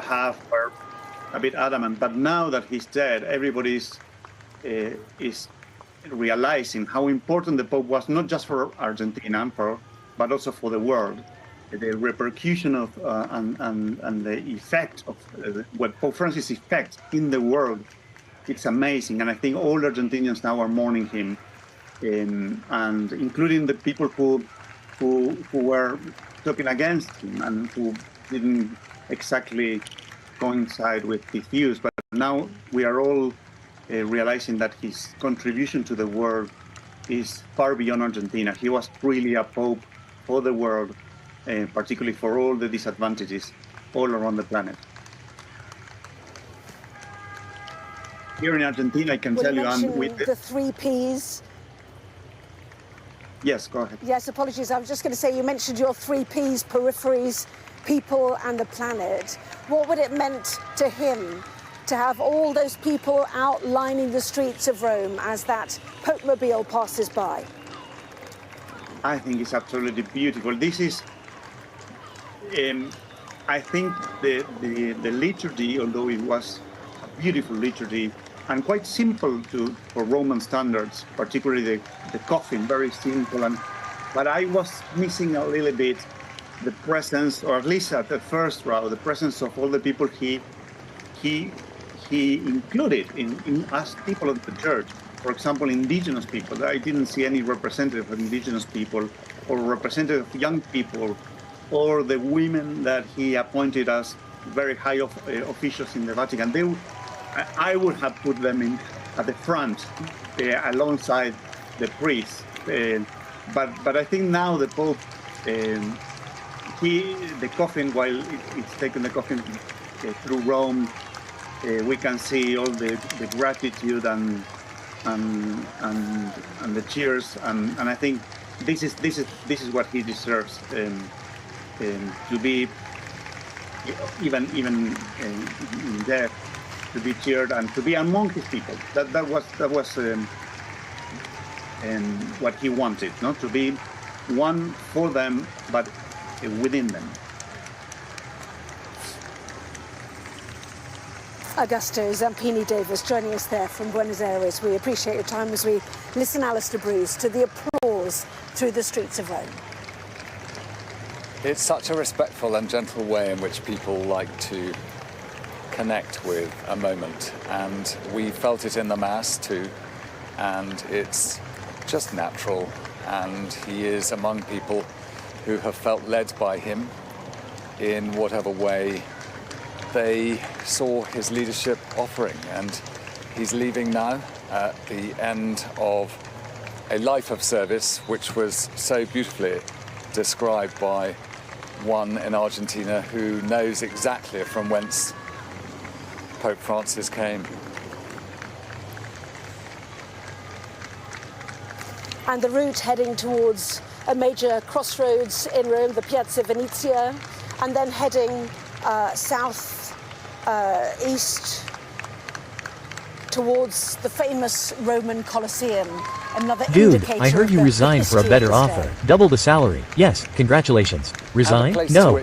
half were a bit adamant, but now that he's dead, everybody is realizing how important the Pope was, not just for Argentina, but also for the world. The repercussion of and the effect of what Pope Francis' effect in the world, it's amazing. And I think all Argentinians now are mourning him, and including the people who were talking against him and who didn't exactly coincide with his views. But now we are all realizing that his contribution to the world is far beyond Argentina. He was really a Pope for the world, particularly for all the disadvantages all around the planet. Here in Argentina, I can tell you, I'm with the 3 Ps. Yes, go ahead. Yes, apologies. I was just going to say, you mentioned your 3 Ps, peripheries, people and the planet. What would it meant to him to have all those people out lining the streets of Rome as that Pope-mobile passes by? I think it's absolutely beautiful. This is, I think the liturgy, although it was a beautiful liturgy and quite simple for Roman standards, particularly the coffin, very simple. But I was missing a little bit the presence, or at least at the first row, the presence of all the people he included in as people of the church. For example, indigenous people. I didn't see any representative of indigenous people or representative of young people, or the women that he appointed as very high officials in the Vatican. I would have put them at the front alongside the priests. But I think now the Pope, the coffin, while it's taken the coffin through Rome, we can see all the gratitude and the cheers, and I think this is what he deserves, to be even in death, to be cheered and to be among his people. That was what he wanted, not to be one for them, but within them. Augusto Zampini Davis joining us there from Buenos Aires. We appreciate your time as we listen, Alistair Bruce, to the applause through the streets of Rome. It's such a respectful and gentle way in which people like to connect with a moment, and we felt it in the Mass too, and it's just natural, and he is among people who have felt led by him in whatever way they saw his leadership offering, and he's leaving now at the end of a life of service which was so beautifully described by one in Argentina who knows exactly from whence Pope Francis came. And the route heading towards a major crossroads in Rome, the Piazza Venezia, and then heading south east towards the famous Roman Colosseum. Another Dude, indicator I heard you resigned for a better offer. Double the salary. Yes, congratulations. Resign? No,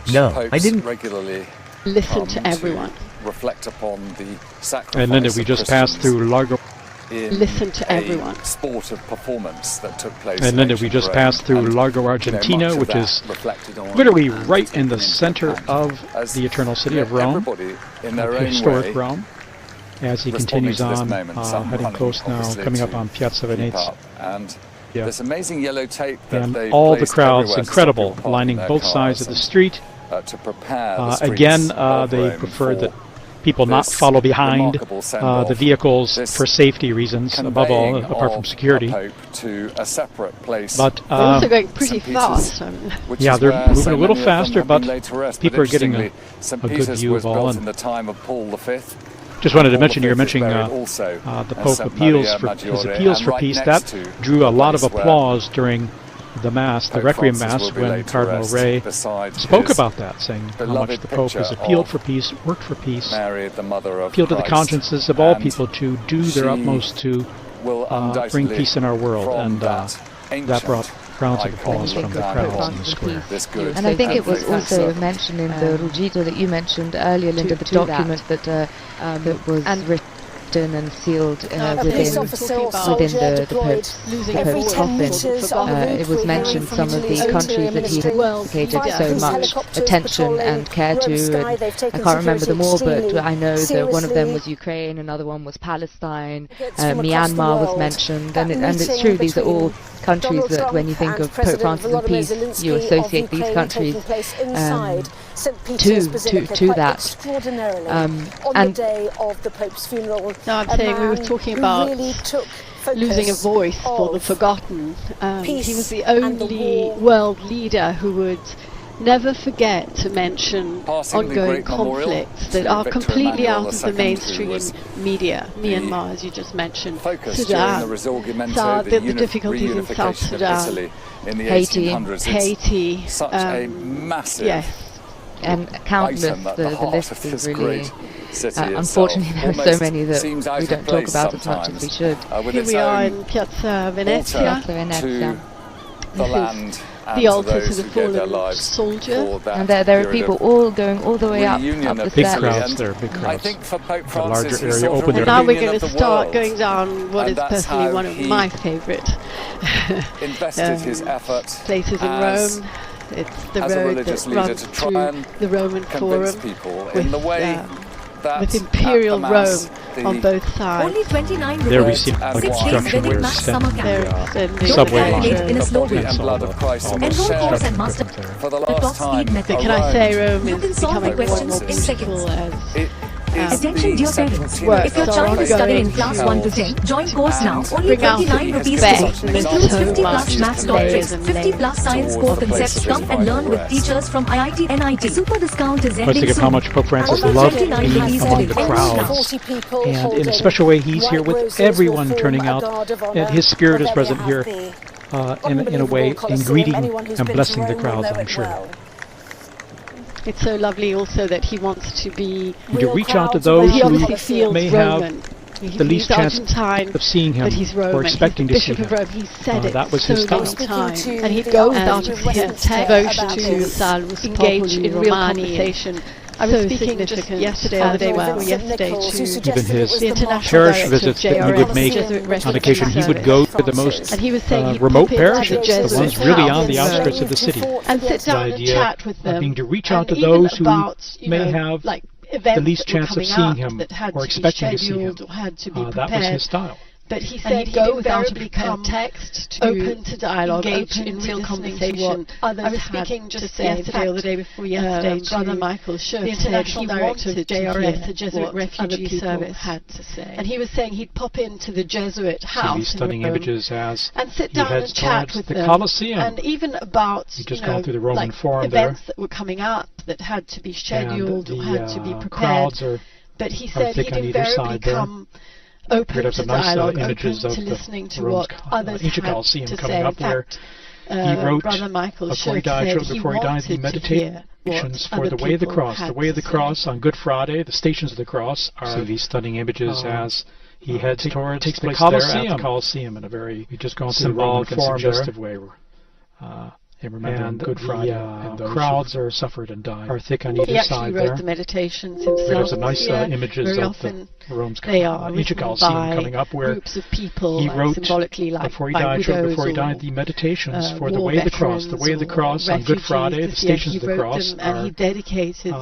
I didn't. Regularly listen to everyone. Reflect upon the sacrifice. And then we just passed through Largo. Listen to everyone. Sport of performance that took place. And then we just passed through Largo, Argentina, which is literally right in the center of the Eternal City of Rome, historic Rome, as he continues on, heading close now, coming up on Piazza Venezia. And this amazing yellow tape and all the crowds, incredible, lining both sides of the street. To prepare again, they preferred that people not follow behind the vehicles for safety reasons, above all, apart from security. To a separate place. But they're also going pretty fast. Yeah, they're moving a little faster, but people are getting a good view of all. In the time of Paul V. Just wanted to mention, you're mentioning the Pope appeals for peace. That drew a lot of applause during the Mass, the Requiem Mass, when Cardinal Ray spoke about that, saying how much the Pope has appealed for peace, worked for peace, appealed to the consciences of all people to do their utmost to bring peace in our world, and that brought rounds of applause from the crowds in the square. And I think it was also mentioned in the Ruggito that you mentioned earlier, Linda, the document that was written and sealed within the Pope's coffin. It was mentioned some of the countries that he had dedicated so much attention and care to. And I can't remember them all, but I know that one of them was Ukraine, another one was Palestine, Myanmar was mentioned, and it's true, these are all countries that when you think of Pope Francis and peace, you associate these countries to that. On the day of the Pope's funeral, no, I'm saying we were talking about really losing a voice for the forgotten. He was the only world leader who would never forget to mention ongoing conflicts that are completely out of the mainstream media. Myanmar, as you just mentioned, Sudan, the difficulties in South Sudan, Haiti, such a massive, yes, and countless. The list is really. Unfortunately, there are so many that we don't talk about as much as we should. Here we are in Piazza Venezia. The land. The altar to the fallen soldier. And there are people all going all the way up the big steps. Crowds there, big crowds. I think for Pope the larger Francis, area open there. Now we're going to start going down what is personally one of my favourite invested his effort places in Rome. It's the road that runs through the Roman Forum in the way with imperial Rome on both sides. Only 29 there we see like construction where it's subway line in a slow way. Blood of Christ Enroll course and master for the last time. Can I say Rome is becoming more and more beautiful as attention dear parents, if your child is studying in class 1 to 10, join course now. Only 29 rupees course. Includes 50 plus maths topics, 50 plus science core concepts. Come and learn with teachers from IIT NIT. Super discount is ending soon. How much Pope Francis loved being among the crowds. And in a special way, he's here with everyone turning out. And his spirit is present here in a way, in greeting and blessing the crowds, I'm sure. It's so lovely also that he wants to be to reach out to those who may have the least chance of seeing him or expecting to see him. He said it that was his style. And he'd go without a devotion to engage in real conversation. I was speaking just yesterday or the day before yesterday to even his parish visits that he would make on occasion. He would go to the most remote parishes, the ones really on the outskirts of the city. And sit down and chat with them. Being to reach out to those who may have the least chance of seeing him or expecting to see him. That was his style. But he said he'd go without a prepared text, open to dialogue, engage in real conversation. I was speaking just yesterday or the day before yesterday to Brother Michael Schurz, the international director of JRS, the Jesuit Refugee Service, had to say. And he was saying he'd pop into the Jesuit house these stunning images as and sit down and chat with them. Colosseum. And even about gone through the Roman Forum events that were coming up that had to be scheduled or had to be prepared. But he said he'd invariably come open to dialogue, open to listening to what others had to say. In fact, he wrote, Brother Michael before he died, the meditations for the Way of the Cross. The Way of the Cross on Good Friday, the Stations of the Cross are these stunning images as he heads towards the Colosseum in a very symbolic and suggestive way. And remembering Good Friday, and the crowds are suffered and died are thick on either side there. He actually wrote the meditations himself. There's a nice images of the Rome's Colosseum coming up where groups of people he wrote symbolically like before he died the meditations for the Way of the Cross. The Way of the Cross on Good Friday, the Stations of the Cross and he dedicated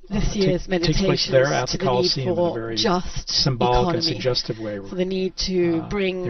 this year's meditations to the need for just symbolic and suggestive way, for the need to bring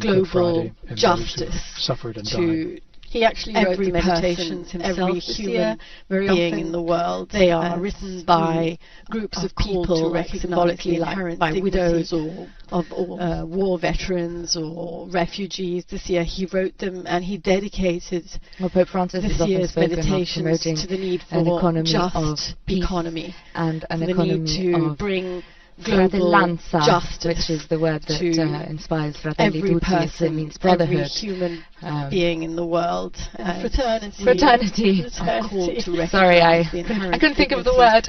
global justice suffered and to died. He actually wrote the meditations himself. Every human being in the world, they are written by groups of people symbolically like by widows or of war veterans or refugees. This year he wrote them and he dedicated Pope Francis this year's meditations to the need for an economy just of peace economy and an the economy need to of bring global justice, which is the word that inspires Fratelli every Tutti. person, It means brotherhood. every human being in the world. Fraternity. Sorry, I couldn't think of the word.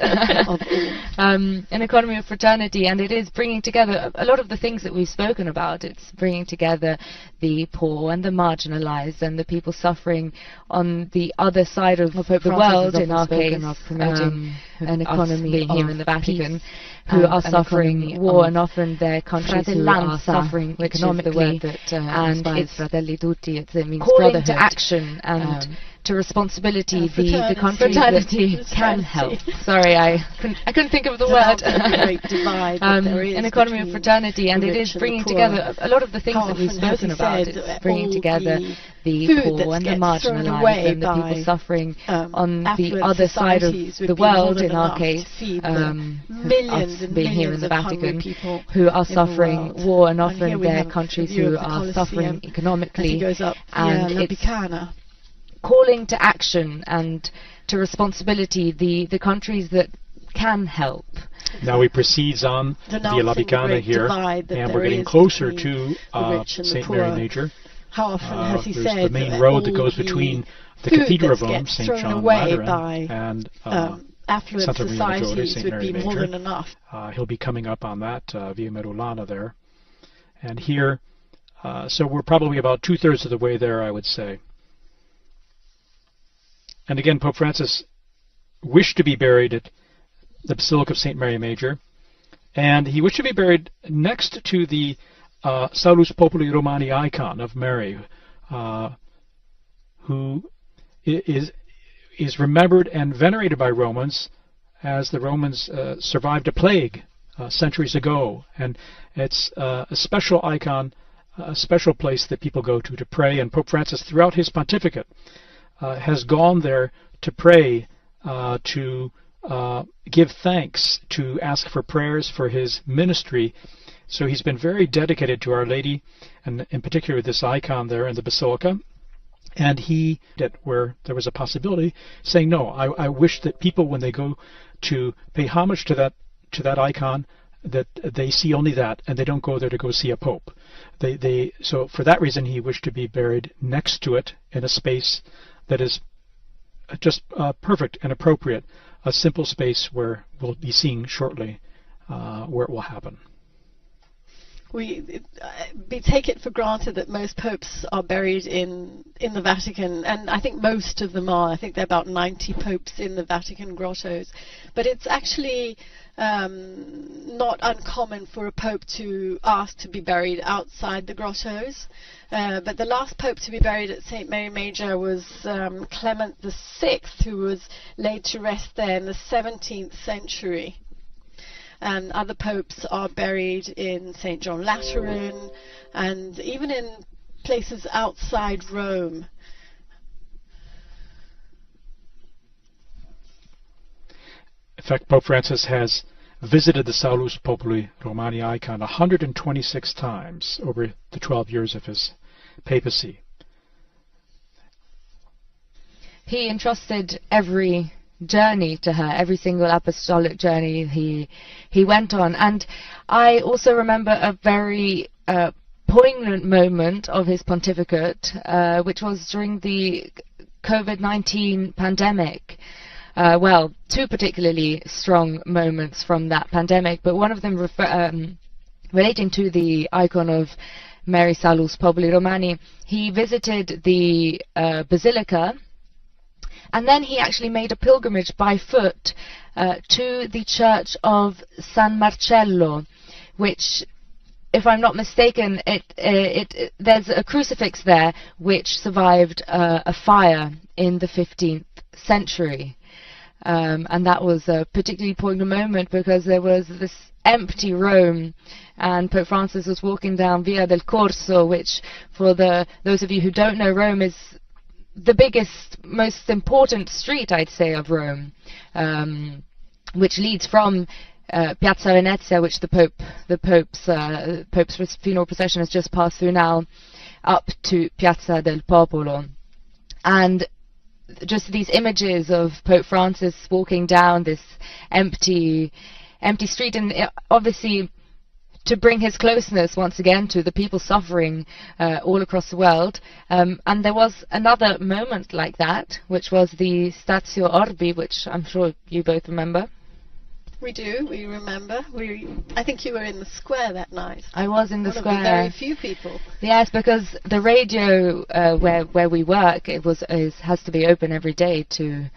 An economy of fraternity, and it is bringing together a lot of the things that we've spoken about. It's bringing together the poor and the marginalized and the people suffering on the other side of the world, in our case, of promoting an economy here in the Vatican, who are suffering war, and often their countries who are suffering economically, and it's Fratelli Tutti, it means calling to action and to responsibility the countries that can help. Sorry, I couldn't think of the word. An economy of fraternity, and it is bringing together a lot of the things that we've spoken about. It's bringing together the poor and the marginalized and the people suffering on the other side of the world, in our case, millions us being here in the Vatican, who are suffering war, and often their countries who are suffering economically, and it's calling to action and to responsibility the countries that can help. Now he proceeds on Via La Vicana here, and we're getting closer to St. Mary Major. How often has he said the main road that goes between the Cathedral of Rome, St. John Lateran, and affluent Santa Maria Maggiore, societies St. would Mary be more Major. than enough. He'll be coming up on that Via Merulana there. And here, so we're probably about 2/3 of the way there, I would say. And again, Pope Francis wished to be buried at the Basilica of St. Mary Major, and he wished to be buried next to the Salus Populi Romani icon of Mary, who is remembered and venerated by Romans, as the Romans survived a plague centuries ago, and it's a special icon, a special place that people go to pray. And Pope Francis, throughout his pontificate, has gone there to pray, to give thanks, to ask for prayers for his ministry. So he's been very dedicated to Our Lady, and in particular this icon there in the Basilica. And he did, where there was a possibility, saying, no, I wish that people, when they go to pay homage to that icon, that they see only that, and they don't go there to go see a pope. So for that reason, he wished to be buried next to it in a space that is just perfect and appropriate, a simple space where we'll be seeing shortly where it will happen. We take it for granted that most popes are buried in the Vatican, and I think most of them are. I think there are about 90 popes in the Vatican grottos. But it's actually not uncommon for a pope to ask to be buried outside the grottos. But the last pope to be buried at St. Mary Major was Clement VI, who was laid to rest there in the 17th century. And other popes are buried in St. John Lateran, and even in places outside Rome. In fact, Pope Francis has visited the Salus Populi Romani icon 126 times over the 12 years of his papacy. He entrusted every journey to her, every single apostolic journey he went on. And I also remember a very poignant moment of his pontificate, which was during the COVID-19 pandemic. Well, two particularly strong moments from that pandemic, but one of them relating to the icon of Mary Salus Populi Romani. He visited the Basilica, and then he actually made a pilgrimage by foot to the church of San Marcello, which, if I'm not mistaken, there's a crucifix there which survived a fire in the 15th century. And that was a particularly poignant moment because there was this empty Rome, and Pope Francis was walking down Via del Corso, which, for those of you who don't know, Rome is the biggest, most important street, I'd say, of Rome, which leads from Piazza Venezia, which the Pope's funeral procession has just passed through now, up to Piazza del Popolo. And just these images of Pope Francis walking down this empty empty street, and obviously to bring his closeness once again to the people suffering all across the world. And there was another moment like that, which was the Statio Orbi, which I'm sure you both remember. We do, we remember. I think you were in the square that night. I was in the square. One of the very few people. Yes, because the radio where we work, has to be open every day to,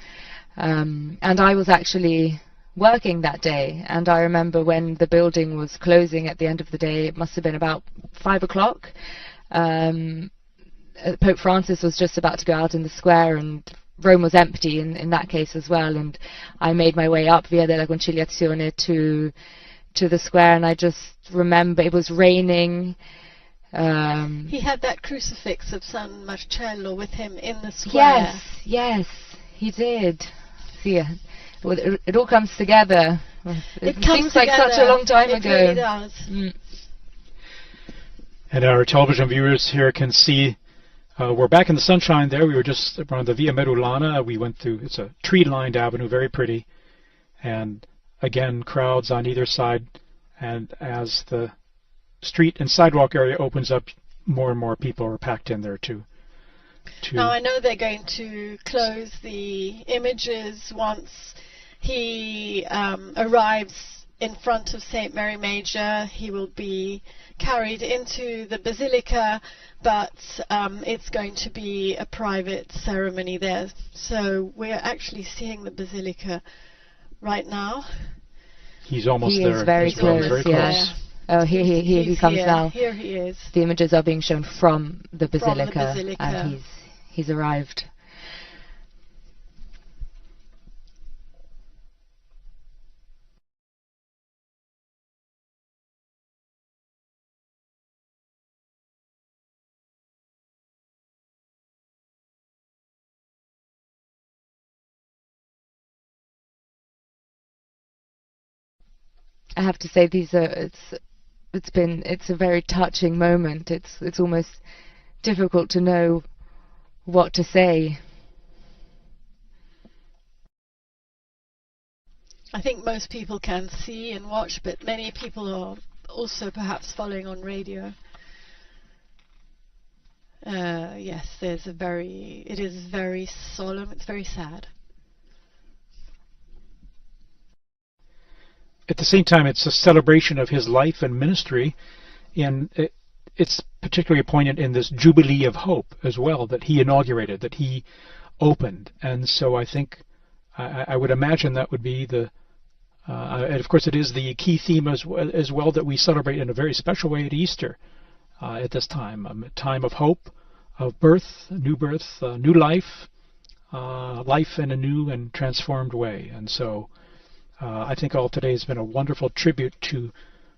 and I was actually working that day, and I remember when the building was closing at the end of the day, it must have been about 5 o'clock. Pope Francis was just about to go out in the square, and Rome was empty in that case as well, and I made my way up Via della Conciliazione to the square, and I just remember it was raining. He had that crucifix of San Marcello with him in the square. Yes, he did. Yeah. It all comes together. It seems like such a long time ago. It really does. And our television viewers here can see we're back in the sunshine there. We were just around the Via Merulana. We went through, it's a tree-lined avenue, very pretty. And again, crowds on either side. And as the street and sidewalk area opens up, more and more people are packed in there too. Now I know they're going to close the images once he arrives in front of St. Mary Major. He will be carried into the Basilica, but it's going to be a private ceremony there. So we're actually seeing the Basilica right now. He's almost there. He is very close, very close. Oh, here he comes now. Here he is. The images are being shown from the Basilica, and he's arrived. I have to say, it's a very touching moment. It's almost difficult to know what to say. I think most people can see and watch, but many people are also perhaps following on radio. Yes, it is very solemn, it's very sad. At the same time, it's a celebration of his life and ministry, and it's particularly poignant in this Jubilee of Hope as well, that he inaugurated, that he opened. And so I think, I would imagine that would be and of course it is the key theme as well that we celebrate in a very special way at Easter at this time, a time of hope, of birth, new life, life in a new and transformed way. And so I think all today has been a wonderful tribute to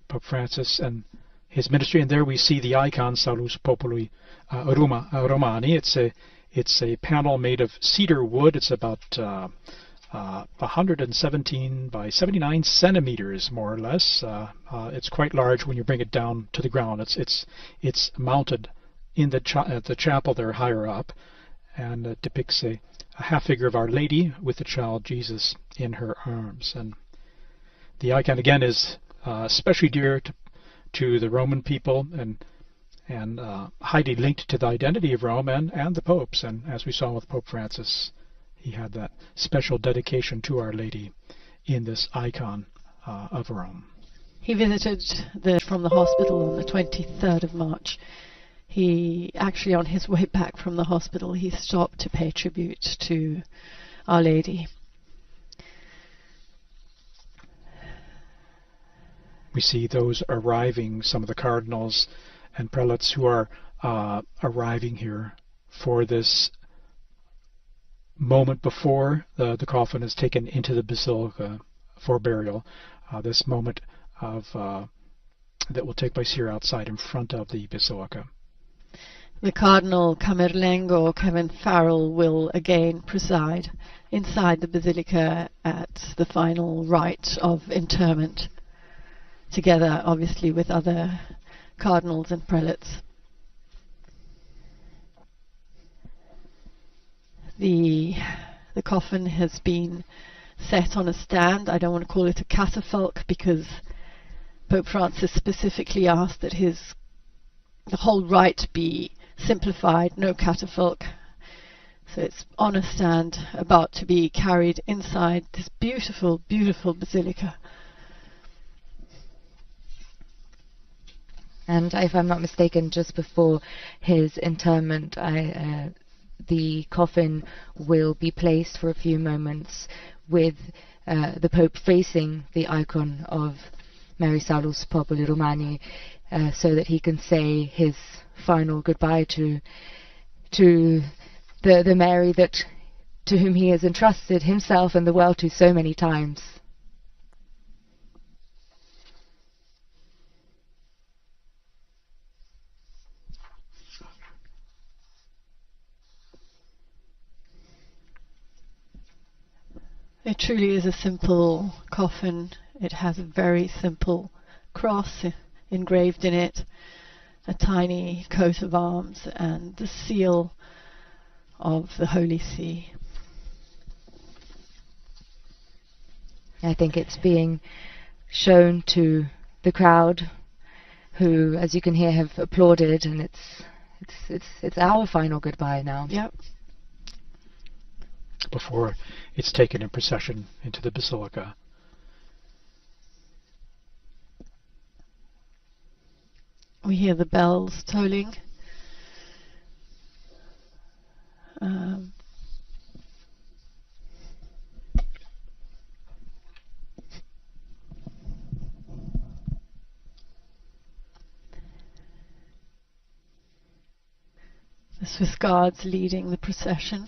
Pope Francis and his ministry. And there we see the icon Salus Populi Romani. It's a panel made of cedar wood. It's about 117 by 79 centimeters, more or less. It's quite large when you bring it down to the ground. It's mounted in the chapel there higher up, and it depicts a half figure of Our Lady with the child Jesus in her arms. And the icon again is especially dear to the Roman people and highly linked to the identity of Rome and the popes. And as we saw with Pope Francis, he had that special dedication to Our Lady in this icon of Rome. He visited from the hospital on the 23rd of March. He actually, on his way back from the hospital, he stopped to pay tribute to Our Lady. We see those arriving, some of the cardinals and prelates who are arriving here for this moment before the coffin is taken into the basilica for burial. This moment of that will take place here outside in front of the basilica. The Cardinal Camerlengo, Kevin Farrell, will again preside inside the basilica at the final rite of interment, together obviously with other cardinals and prelates. The coffin has been set on a stand. I don't want to call it a catafalque because Pope Francis specifically asked that the whole rite be simplified, no catafalque. So it's on a stand, about to be carried inside this beautiful, beautiful basilica. And if I'm not mistaken, just before his interment, the coffin will be placed for a few moments with the Pope facing the icon of Mary Salus Populi Romani, so that he can say his final goodbye to the Mary to whom he has entrusted himself and the world to so many times. It truly is a simple coffin. It has a very simple cross engraved in it, a tiny coat of arms, and the seal of the Holy See. I think it's being shown to the crowd, who, as you can hear, have applauded, and it's our final goodbye now. Yep. Before it's taken in procession into the basilica. We hear the bells tolling. The Swiss Guards leading the procession.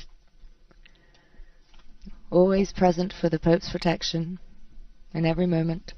Always present for the Pope's protection in every moment.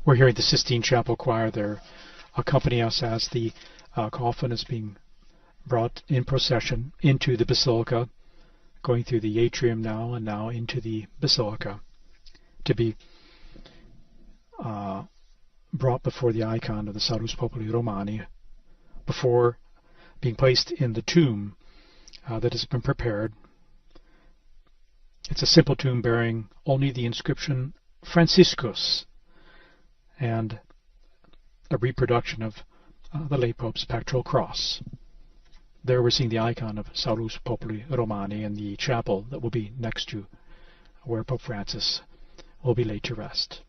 We're hearing the Sistine Chapel Choir there accompany us as the coffin is being brought in procession into the basilica, going through the atrium now and now into the basilica to be brought before the icon of the Salus Populi Romani, before being placed in the tomb that has been prepared. It's a simple tomb bearing only the inscription Franciscus and a reproduction of the late Pope's pectoral cross. There we're seeing the icon of Salus Populi Romani in the chapel that will be next to where Pope Francis will be laid to rest.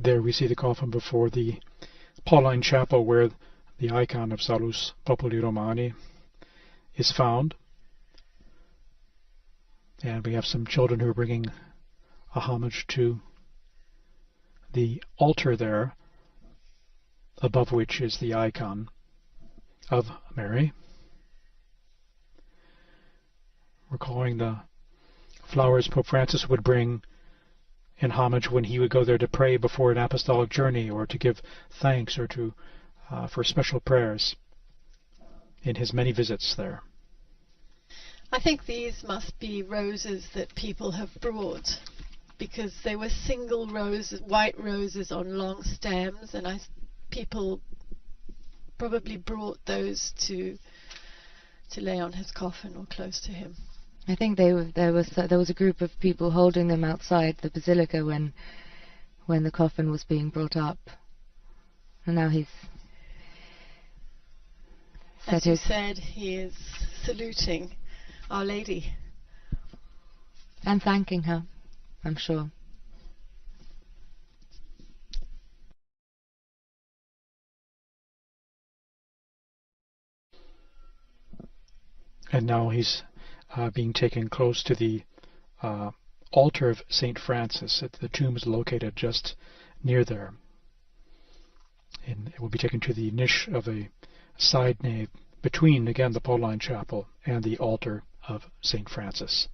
there we see the coffin before the Pauline Chapel, where the icon of Salus Populi Romani is found. And we have some children who are bringing a homage to the altar there, above which is the icon of Mary. Recalling the flowers Pope Francis would bring in homage when he would go there to pray before an apostolic journey, or to give thanks, or to for special prayers in his many visits there. I think these must be roses that people have brought, because they were single roses, white roses on long stems, and people probably brought those to lay on his coffin or close to him. I think there was a group of people holding them outside the basilica when the coffin was being brought up, and now he's as you said, he is saluting Our Lady and thanking her, I'm sure. And now he's being taken close to the altar of St. Francis. The tomb is located just near there. And it will be taken to the niche of a side nave between, again, the Pauline Chapel and the altar of St. Francis.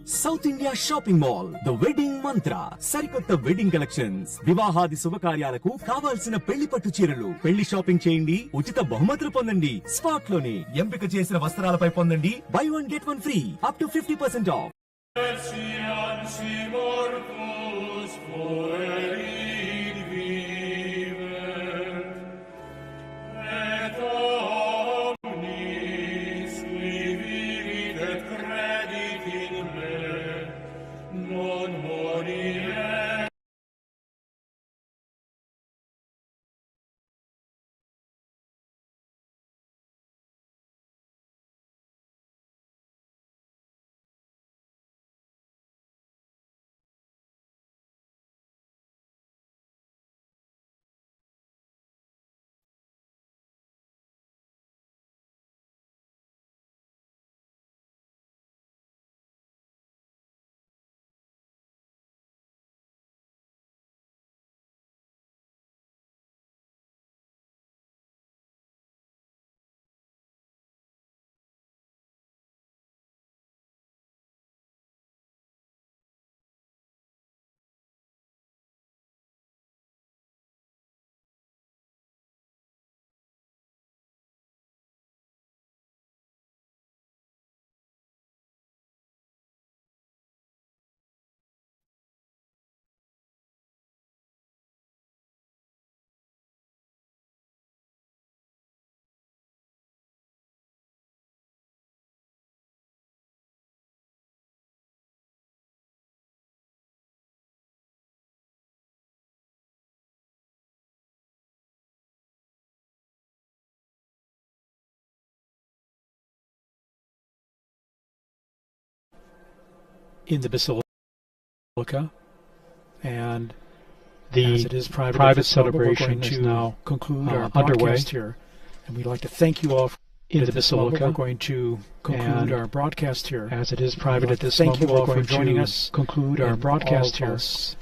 South India Shopping Mall, the Wedding Mantra, సరికొత్త wedding collections, వివాహాది శుభకార్యాలకు కావాల్సిన పెళ్లి పట్టు చీరలు, పెళ్లి shopping చేయండి, ఉచిత బహుమతులు పొందండి, స్పాట్ లోనే ఎంపిక చేసిన వస్త్రాలపై పొందండి buy one get one free up to 50% off. In the basilica, and the private celebration is now conclude our underway here, and we'd like to thank you all. In the basilica, we're going to conclude our broadcast here. As it is private at this moment, we're going to joining us. Conclude our broadcast here.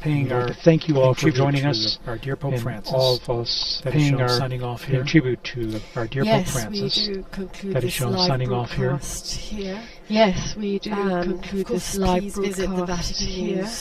Paying our thank you all for joining us. Our dear Pope Francis. All of us paying our signing off here. Tribute to our dear Pope Francis. Yes, we do conclude that is shown signing off here. Yes, we do conclude this live broadcast visit the Vatican News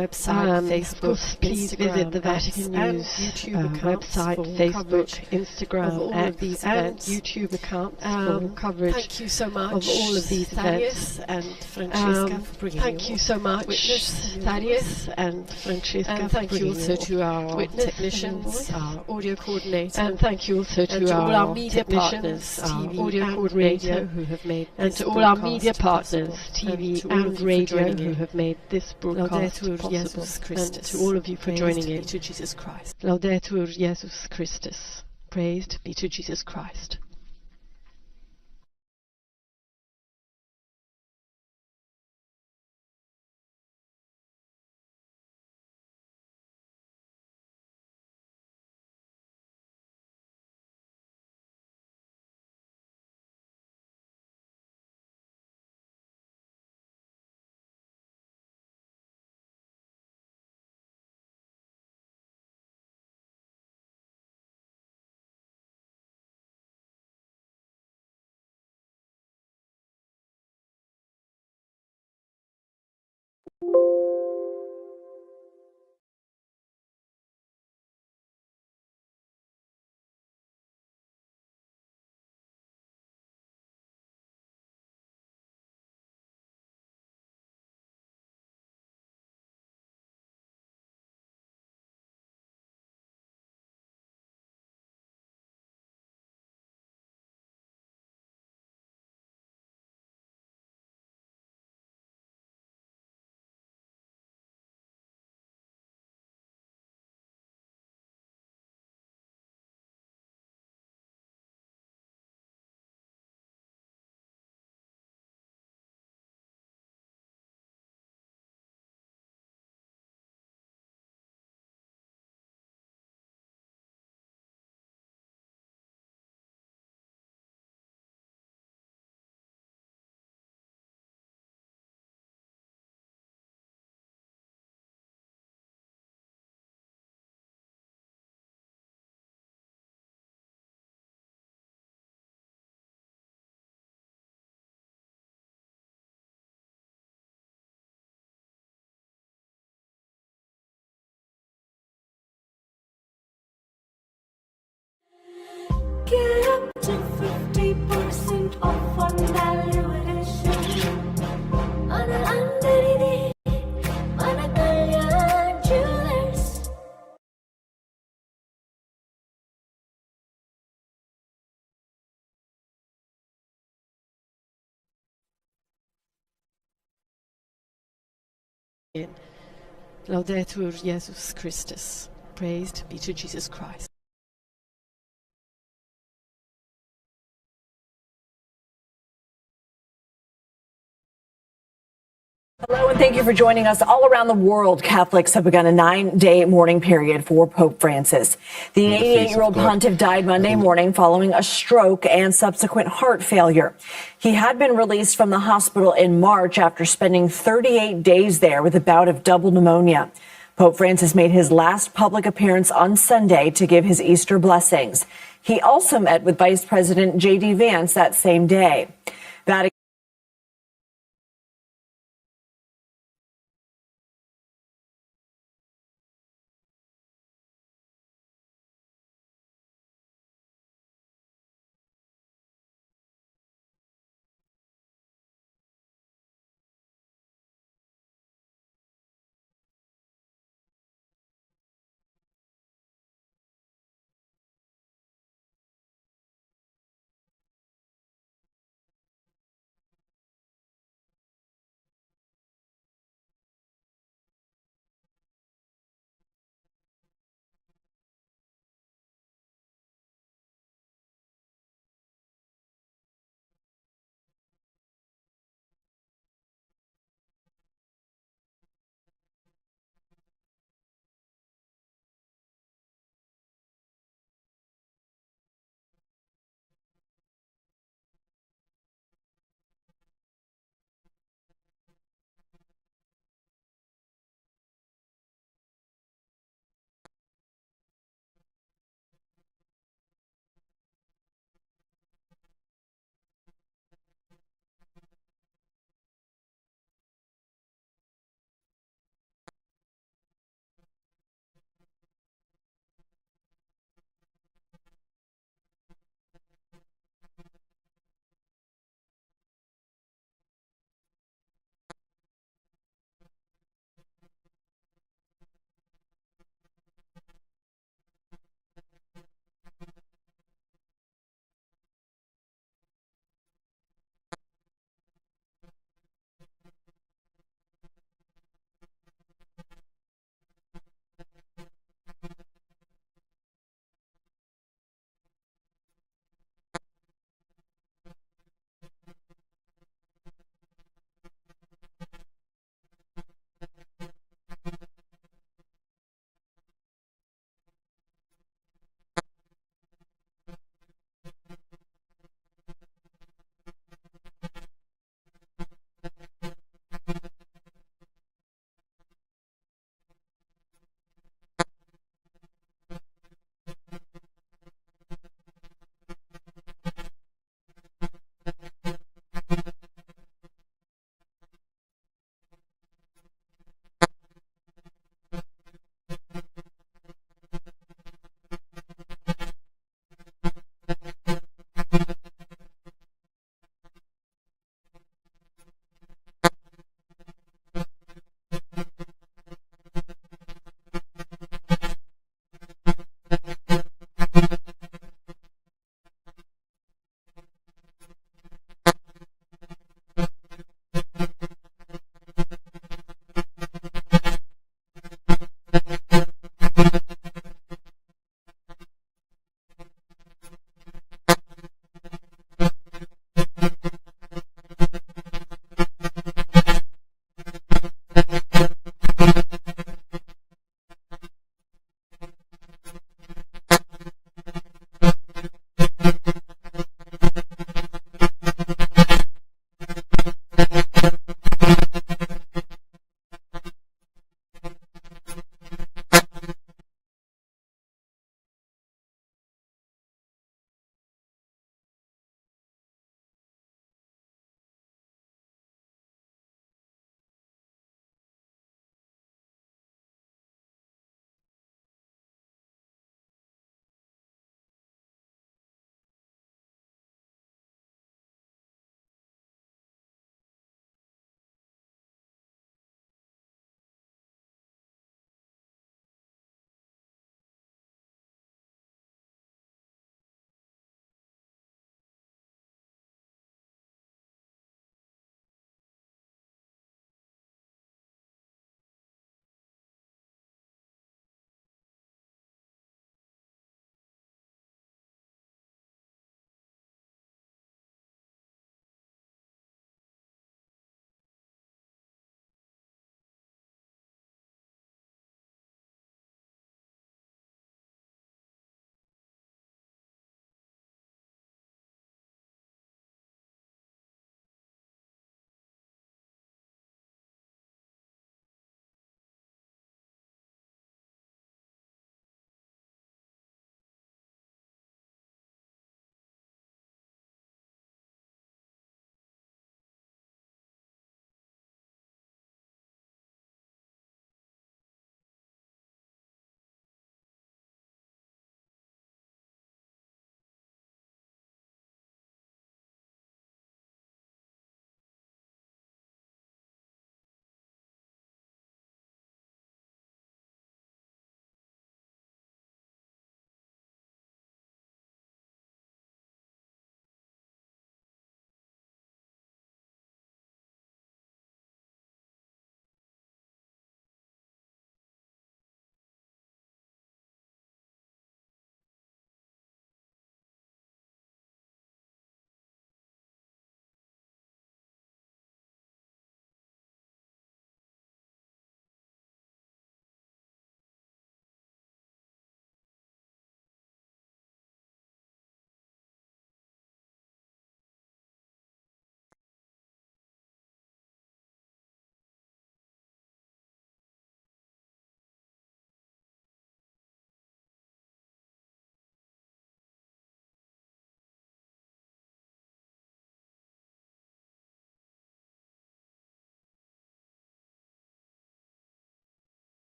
website, Facebook, please visit the Vatican News YouTube website, Facebook, Instagram, of all of these events, YouTube accounts for coverage. Thank you so much of all of these events, and Francesca for bringing thank you so much, witness Thaddeus and Francesca, and thank you also to our technicians, our audio coordinator, and thank you also to all our media partners, our audio coordinator, who have made, and to all our media partners, TV and radio, who have made this broadcast possible, and to all of you for joining in. To Jesus Christ. Laudetur Jesus Christus. Praised be to Jesus Christ. Get up to 50% off on value edition. Jewelers. Laudetur Jesus Christus. Praised be to Jesus Christ. Hello, and thank you for joining us. All around the world, Catholics have begun a 9-day mourning period for Pope Francis. The 88-year-old pontiff died Monday morning following a stroke and subsequent heart failure. He had been released from the hospital in March after spending 38 days there with a bout of double pneumonia. Pope Francis made his last public appearance on Sunday to give his Easter blessings. He also met with Vice President J.D. Vance that same day. Vatican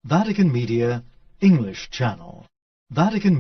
Vatican Media English Channel. Vatican